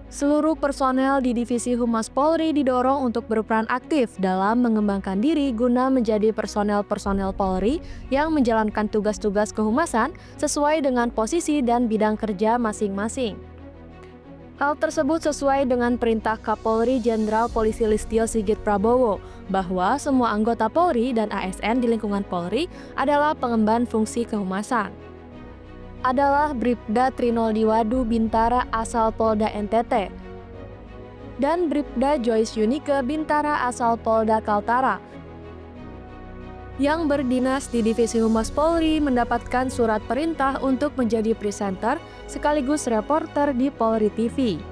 Seluruh personel di Divisi Humas Polri didorong untuk berperan aktif dalam mengembangkan diri guna menjadi personel-personel Polri yang menjalankan tugas-tugas kehumasan sesuai dengan posisi dan bidang kerja masing-masing. Hal tersebut sesuai dengan perintah Kapolri Jenderal Polisi Listio Sigit Prabowo bahwa semua anggota Polri dan ASN di lingkungan Polri adalah pengemban fungsi kehumasan. Adalah Bribda Trinoldi Wadu Bintara asal Polda NTT dan Bribda Joyce Yunike Bintara asal Polda Kaltara yang berdinas di Divisi Humas Polri mendapatkan surat perintah untuk menjadi presenter sekaligus reporter di Polri TV.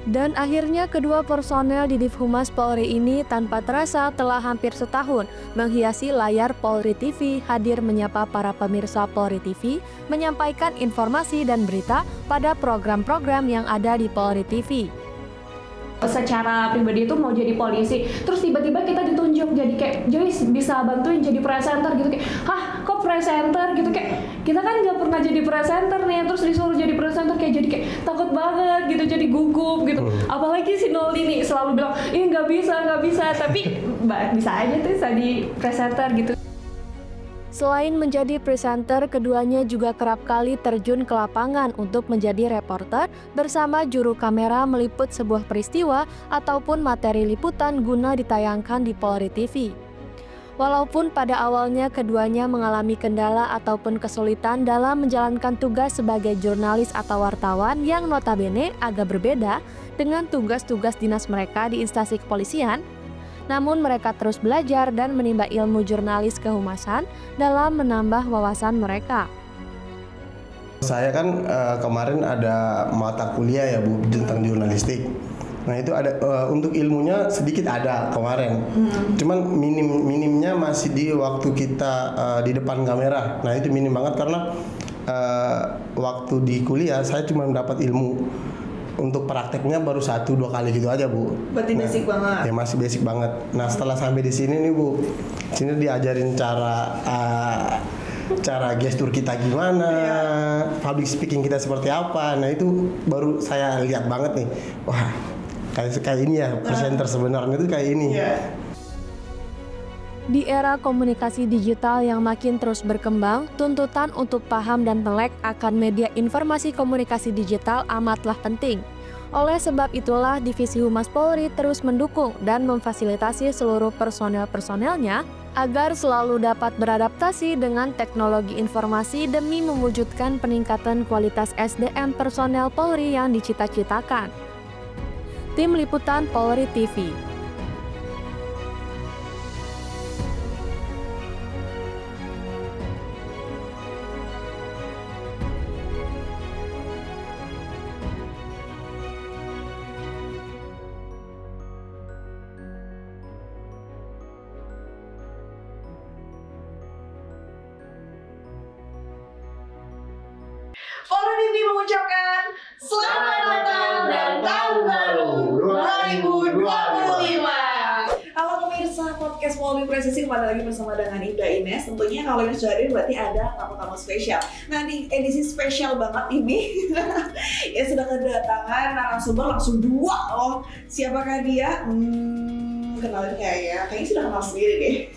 Dan akhirnya kedua personel di Div Humas Polri ini tanpa terasa telah hampir setahun menghiasi layar Polri TV, hadir menyapa para pemirsa Polri TV, menyampaikan informasi dan berita pada program-program yang ada di Polri TV. Secara pribadi itu mau jadi polisi, terus tiba-tiba kita ditunjuk jadi kayak Joyce bisa bantuin jadi presenter gitu, kayak hah kok presenter gitu, kayak kita kan nggak pernah jadi presenter nih, terus disuruh jadi presenter kayak jadi kayak takut banget gitu, jadi gugup gitu. Apalagi si Noldi nih selalu bilang ini nggak bisa, tapi bisa aja tuh jadi presenter gitu. Selain menjadi presenter, keduanya juga kerap kali terjun ke lapangan untuk menjadi reporter bersama juru kamera meliput sebuah peristiwa ataupun materi liputan guna ditayangkan di Polri TV. Walaupun pada awalnya keduanya mengalami kendala ataupun kesulitan dalam menjalankan tugas sebagai jurnalis atau wartawan yang notabene agak berbeda dengan tugas-tugas dinas mereka di instansi kepolisian, namun mereka terus belajar dan menimba ilmu jurnalis kehumasan dalam menambah wawasan mereka. Saya kan kemarin ada mata kuliah ya Bu tentang jurnalistik. Nah itu ada untuk ilmunya sedikit ada kemarin. Cuman minimnya masih di waktu kita di depan kamera. Nah itu minim banget karena waktu di kuliah saya cuma mendapat ilmu. Untuk prakteknya baru 1-2 kali gitu aja Bu. Berarti basic banget. Ya masih basic banget. Nah setelah sampai di sini nih Bu, sini diajarin cara gestur kita gimana, public speaking kita seperti apa. Nah itu baru saya lihat banget nih. Wah kayak ini ya presenter sebenarnya itu kayak ini. Di era komunikasi digital yang makin terus berkembang, tuntutan untuk paham dan melek akan media informasi komunikasi digital amatlah penting. Oleh sebab itulah Divisi Humas Polri terus mendukung dan memfasilitasi seluruh personel-personelnya agar selalu dapat beradaptasi dengan teknologi informasi demi mewujudkan peningkatan kualitas SDM personel Polri yang dicita-citakan. Tim Liputan Polri TV. Polri TV mengucapkan Selamat Natal dan Tahun Baru 2025. Halo pemirsa podcast Polri Presisi, kembali lagi bersama dengan Ida Ines. Tentunya kalau yang sudah hadir berarti ada tamu-tamu spesial. Nah di edisi spesial banget ini ya sudah kedatangan narasumber langsung 2 loh. Siapakah dia? Kenalin kayaknya sudah kenal sendiri deh.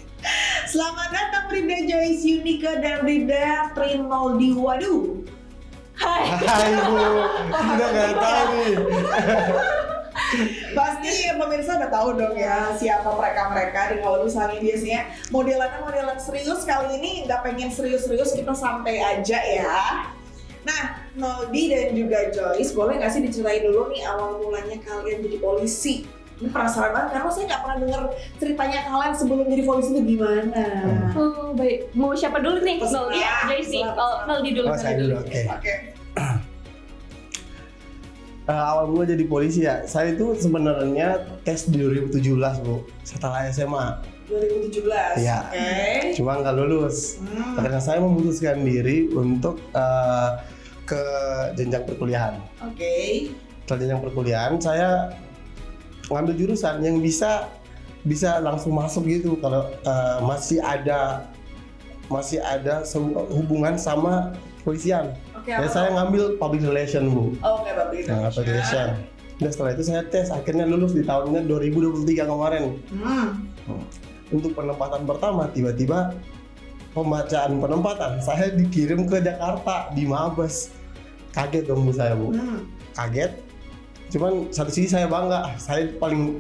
Selamat datang Bribda Joyce Yunike dan Bribda Trinoldi Wadu. Hai Bu, kita nggak tahu nih. Pasti pemirsa udah tahu dong ya siapa mereka. Dan kalau misalnya biasanya modelan serius, kali ini nggak pengen serius-serius, kita santai aja ya. Nah, Noldi dan juga Joyce, boleh nggak sih diceritain dulu nih awal mulanya kalian jadi polisi? Ini penasaran banget karena saya nggak pernah denger ceritanya kalian sebelum jadi polisi itu gimana. Oh baik, mau siapa dulu nih? Noldi ya, Joyce. Noldi dulu. Oh saya dulu, oke. Awal mula jadi polisi ya, saya itu sebenarnya tes di 2017 Bu, setelah SMA. 2017. Iya. Oke. Cuma nggak lulus. Karena saya memutuskan diri untuk ke jenjang perkuliahan. Oke. Setelah jenjang perkuliahan, saya ngambil jurusan yang bisa langsung masuk gitu kalau masih ada hubungan sama polisian. Oke, Ya apa saya tuh? ngambil public relation Bu. Oke, public Nah, public relation. Dan setelah itu saya tes, akhirnya lulus di tahunnya 2023 kemarin. Untuk penempatan pertama, tiba-tiba pembacaan penempatan saya dikirim ke Jakarta di Mabes. Kaget dong Bu saya Bu. Kaget. Cuman satu sisi saya bangga, saya paling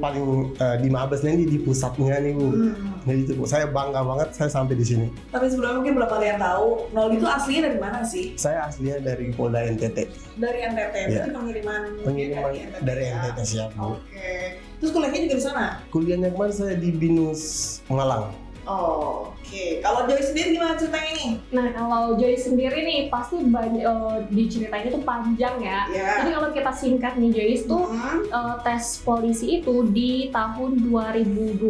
di Mabesnya ini di pusatnya nih Bu. Jadi itu Bu, saya bangga banget saya sampai di sini. Tapi sebelumnya mungkin belum ada yang tahu, Nol itu aslinya dari mana sih? Saya aslinya dari Polda NTT. Dari NTT, Iya. berarti pengiriman Dari ya? NTT siap Bu. Oke. Terus kuliahnya juga di sana? Kuliahnya kemarin saya di BINUS Malang. Oke. Kalau Joy sendiri gimana ceritanya nih? Nah, kalau Joy sendiri nih pasti banyak diceritain itu panjang ya. Iya. Jadi kalau kita singkat nih Joy itu tes polisi itu di tahun 2022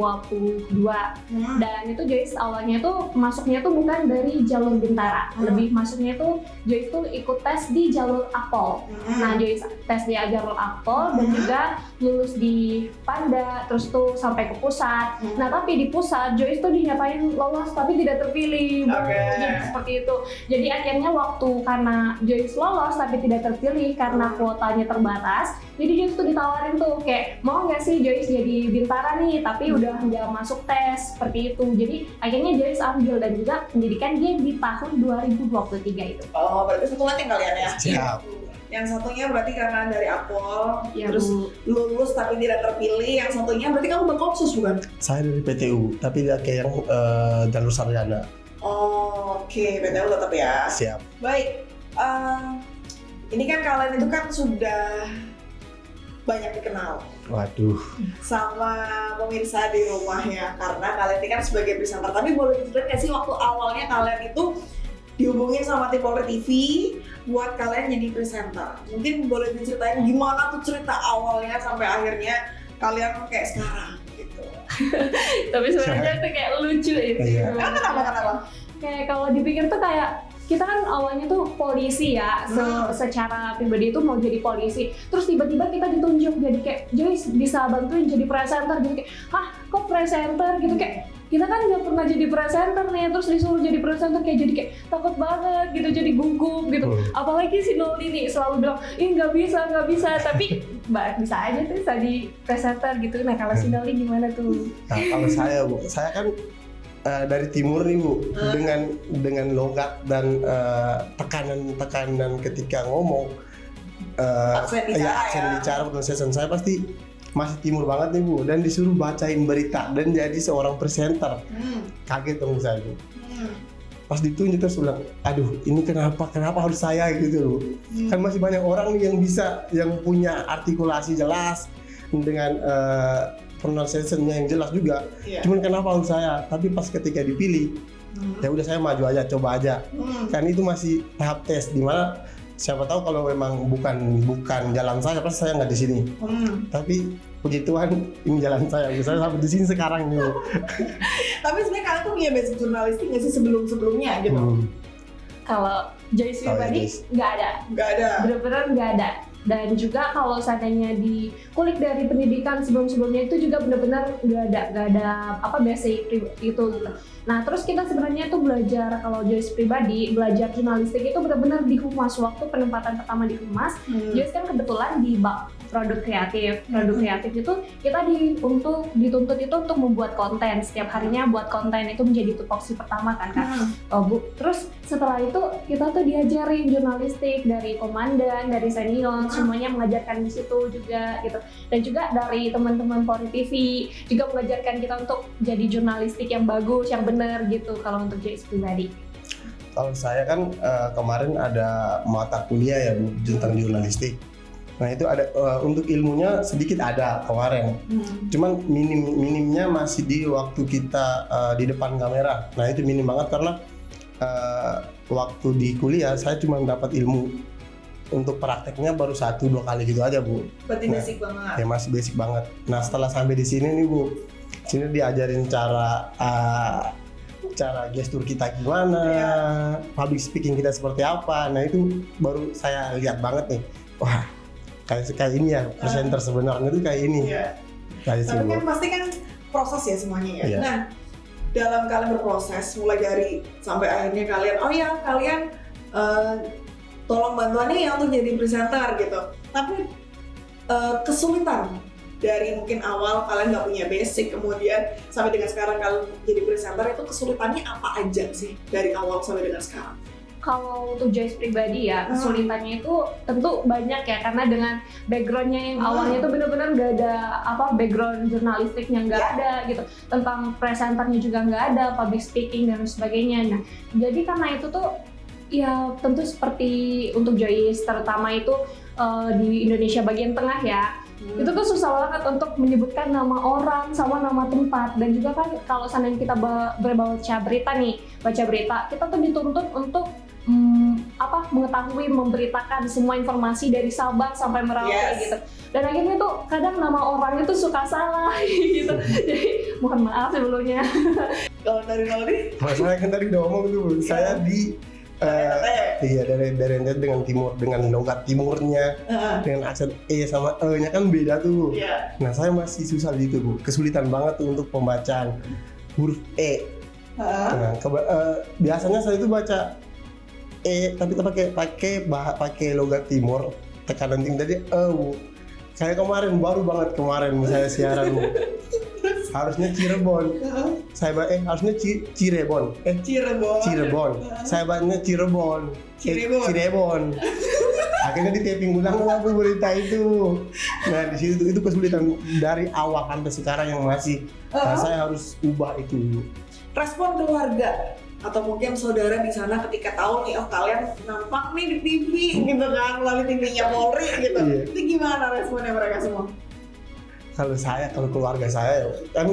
dan itu Joyce awalnya tuh masuknya tuh bukan dari jalur Bintara, lebih masuknya tuh Joyce tuh ikut tes di jalur Akpol. Nah Joyce tes di jalur Akpol dan juga lulus di Panda, terus tuh sampai ke pusat. Nah tapi di pusat Joyce tuh dinyatain lolos tapi tidak terpilih. Jadi seperti itu. Jadi akhirnya waktu karena Joyce lolos tapi tidak terpilih karena kuotanya terbatas, jadi Joyce tuh ditawarin tuh kayak mau nggak sih Joyce jadi Bintara nih, tapi udah nggak masuk tes seperti itu. Jadi akhirnya Joyce ambil dan juga pendidikan dia di tahun 2023 itu. Oh, berarti satu lagi kalian ya? Siap. Yang satunya berarti karena dari Akpol, Ya, terus Bu. lulus tapi tidak terpilih. Yang satunya berarti kamu berkopsus bukan? Saya dari PTU, tapi tidak kayak yang jalur sarjana. Oke, PTU tetap ya. Siap. Baik, ini kan kalian itu kan sudah banyak dikenal Waduh. sama pemirsa di rumah ya, karena kalian ini kan sebagai presenter. Tapi boleh diceritain nggak sih waktu awalnya kalian itu dihubungin sama tim Polri TV buat kalian jadi presenter? Mungkin boleh diceritain gimana tuh cerita awalnya sampai akhirnya kalian kayak sekarang gitu. Tapi sebenarnya itu kayak lucu itu. Iya. Kenapa? Kayak kalau dipikir tuh kayak kita kan awalnya tuh polisi ya, secara pribadi itu mau jadi polisi, terus tiba-tiba kita ditunjuk jadi kayak Joyce bisa bantuin jadi presenter gitu, kayak hah kok presenter gitu, kayak kita kan nggak pernah jadi presenter nih, terus disuruh jadi presenter kayak jadi kayak takut banget gitu, jadi gugup gitu. Apalagi si Noli nih selalu bilang ih nggak bisa, tapi bisa aja tuh jadi presenter gitu. Nah kalau si Noli gimana tuh? Nah kalau saya Bu, saya kan dari timur nih Bu, dengan logat dan tekanan ketika ngomong, Aksen bicara aksen ya. bicara pronunciation saya pasti masih timur banget nih Bu, dan disuruh bacain berita dan jadi seorang presenter. Kaget dong saya Bu. Pas ditunjuk terus bilang, aduh ini kenapa harus saya gitu loh. Kan masih banyak orang nih yang punya artikulasi jelas dengan pronunciation-nya yang jelas juga. Cuman kenapa harus saya? Tapi pas ketika dipilih, ya udah saya maju aja, coba aja. Kan itu masih tahap tes, dimana siapa tahu kalau memang bukan jalan saya, pasti saya nggak di sini. Tapi puji Tuhan ini jalan saya, saya sampai di sini sekarang nih. Tapi sebenarnya kalian tuh punya basic jurnalistik nggak sih sebelumnya gitu? Kalau Joyce pribadi nggak ada. Nggak ada. Bener-bener nggak ada. Dan juga kalau seandainya dikulik dari pendidikan sebelum-sebelumnya itu juga benar-benar nggak ada apa basic itu gitu. Nah terus kita sebenarnya tuh belajar, kalau Joyce pribadi belajar jurnalistik itu benar-benar di Humas, waktu penempatan pertama di Humas. Joyce kan kebetulan di bak produk kreatif itu kita dituntut itu untuk membuat konten, setiap harinya buat konten, itu menjadi tupoksi pertama kan Kak. Bu. Terus setelah itu kita tuh diajarin jurnalistik dari komandan, dari senior, semuanya mengajarkan di situ juga gitu. Dan juga dari teman-teman Polri TV juga mengajarkan kita untuk jadi jurnalistik yang bagus, yang benar gitu kalau untuk Joyce pribadi. Kalau saya kan kemarin ada mata kuliah ya Bu tentang jurnalistik. Nah itu ada untuk ilmunya sedikit ada kemarin. Cuman minimnya masih di waktu kita di depan kamera. Nah itu minim banget karena waktu di kuliah saya cuma dapat ilmu. Untuk prakteknya baru 1-2 kali gitu aja Bu. Berarti basic banget. Ya masih basic banget. Nah setelah sampai di sini nih Bu, sini diajarin cara gestur kita gimana, public speaking kita seperti apa. Nah itu baru saya lihat banget nih. Wah kayak ini ya presenter sebenarnya itu kayak ini. Kayak sih Tapi Bu. kan pasti kan proses ya semuanya ya. Iya. Nah dalam kalian berproses mulai dari sampai akhirnya kalian tolong bantuannya ya untuk jadi presenter gitu. Tapi kesulitan dari mungkin awal kalian nggak punya basic, kemudian sampai dengan sekarang kalian jadi presenter, itu kesulitannya apa aja sih dari awal sampai dengan sekarang? Kalau untuk Joyce pribadi ya, kesulitannya itu tentu banyak ya, karena dengan backgroundnya yang awalnya itu benar-benar nggak ada background jurnalistiknya nggak ada gitu, tentang presenternya juga nggak ada, public speaking dan sebagainya. Nah, jadi karena itu tuh ya tentu seperti untuk Joyce terutama itu di Indonesia bagian tengah ya, itu tuh susah banget untuk menyebutkan nama orang sama nama tempat. Dan juga kan kalau seandainya kita baca berita nih, kita tuh dituntut untuk mengetahui, memberitakan semua informasi dari Sabang sampai Merauke gitu. Dan akhirnya tuh kadang nama orang itu suka salah gitu. Jadi mohon maaf sebelumnya. Kalau dari Noldi? Masalah kan tadi udah ngomong tuh, saya di dari NTT dengan timur, dengan logat timurnya, dengan aksen sama nya kan beda tuh. Nah saya masih susah gitu Bu, kesulitan banget tuh untuk pembacaan huruf Nah, biasanya saya itu baca tapi pakai logat timur, tekanan tinggi tadi Bu. Saya baru banget kemarin saya siaran Bu. Harusnya Cirebon. Saya harusnya Cirebon. Cirebon. Saya bacanya Cirebon. Cirebon. Akhirnya di taping ulang aku berita itu. Nah, di situ itu kesulitan dari awal sampai sekarang yang masih saya harus ubah itu. Respon keluarga atau mungkin saudara di sana ketika tahu nih, oh kalian nampak nih di TV gitu kan, melalui TV-nya Polri gitu. Itu gimana responnya mereka semua? Kalau keluarga saya kan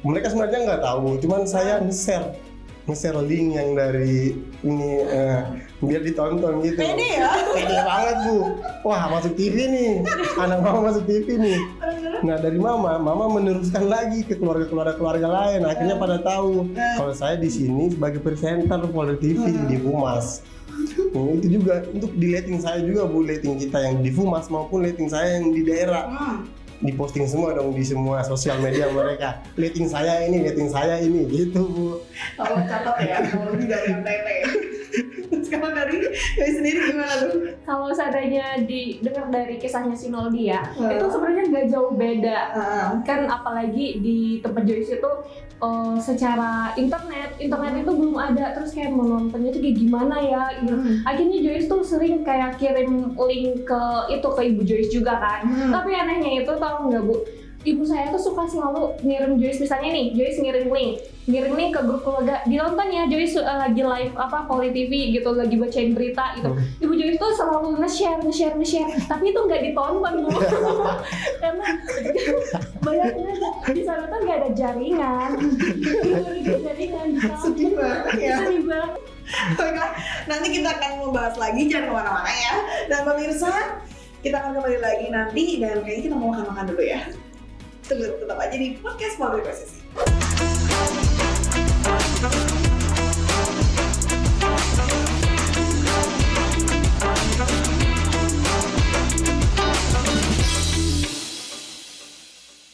mereka sebenarnya nggak tahu, cuman saya nge-share link yang dari ini biar ditonton gitu. Pede banget Bu. Wah masuk TV nih, anak mama masuk TV nih. Nah dari mama meneruskan lagi ke keluarga lain. Akhirnya pada tahu kalau saya di sini sebagai presenter Polri TV di Humas. Nah, itu juga untuk di rating saya juga Bu, rating kita yang di Humas maupun rating saya yang di daerah. Diposting semua dong di semua sosial media mereka. Rating saya ini gitu Bu. Kalau catat ya, kalau lebih dari NTT. Sekarang dari sendiri gimana tuh? Kalau seandainya didengar dari kisahnya si Noldi ya, itu sebenarnya nggak jauh beda. Kan apalagi di tempat Joyce itu secara internet itu belum ada, terus kayak menontonnya tuh kayak gimana ya gitu. Akhirnya Joyce tuh sering kayak kirim link ke Ibu Joyce juga kan. Tapi anehnya itu tahu nggak Bu, ibu saya tuh suka selalu ngirim Joyce, misalnya nih Joyce ngirim link ke grup keluarga, ditonton ya Joyce lagi live Polri TV gitu, lagi bacain berita gitu. Ibu Joyce tuh selalu nge-share, tapi itu nggak ditonton Bu. Karena bayangin aja di sana tuh nggak ada jaringan. Sedih banget ya. Sedih banget. Baiklah, nanti kita akan membahas lagi, jangan kemana-mana ya. Dan pemirsa, kita akan kembali lagi nanti, dan kayaknya kita mau makan dulu ya. Tunggu tetap aja di podcast Polri Presisi.